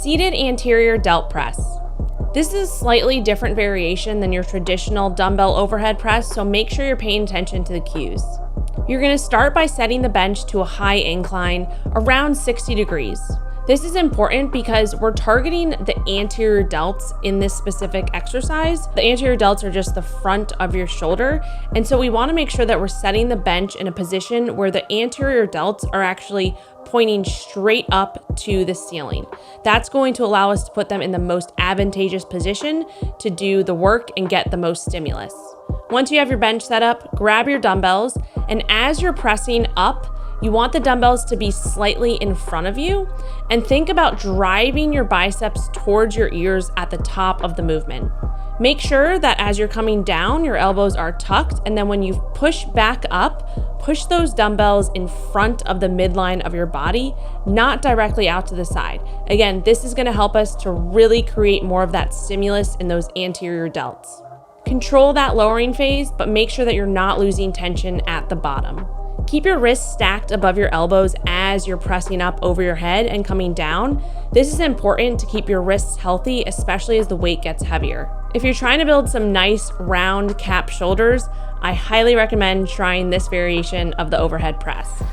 Seated anterior delt press. This is a slightly different variation than your traditional dumbbell overhead press, so make sure you're paying attention to the cues. You're going to start by setting the bench to a high incline, around 60 degrees. This is important because we're targeting the anterior delts in this specific exercise. The anterior delts are just the front of your shoulder, and so we want to make sure that we're setting the bench in a position where the anterior delts are actually pointing straight up to the ceiling. That's going to allow us to put them in the most advantageous position to do the work and get the most stimulus. Once you have your bench set up, grab your dumbbells, and as you're pressing up, you want the dumbbells to be slightly in front of you, and think about driving your biceps towards your ears at the top of the movement. Make sure that as you're coming down, your elbows are tucked, and then when you push back up, push those dumbbells in front of the midline of your body, not directly out to the side. Again, this is gonna help us to really create more of that stimulus in those anterior delts. Control that lowering phase, but make sure that you're not losing tension at the bottom. Keep your wrists stacked above your elbows as you're pressing up over your head and coming down. This is important to keep your wrists healthy, especially as the weight gets heavier. If you're trying to build some nice round cap shoulders, I highly recommend trying this variation of the overhead press.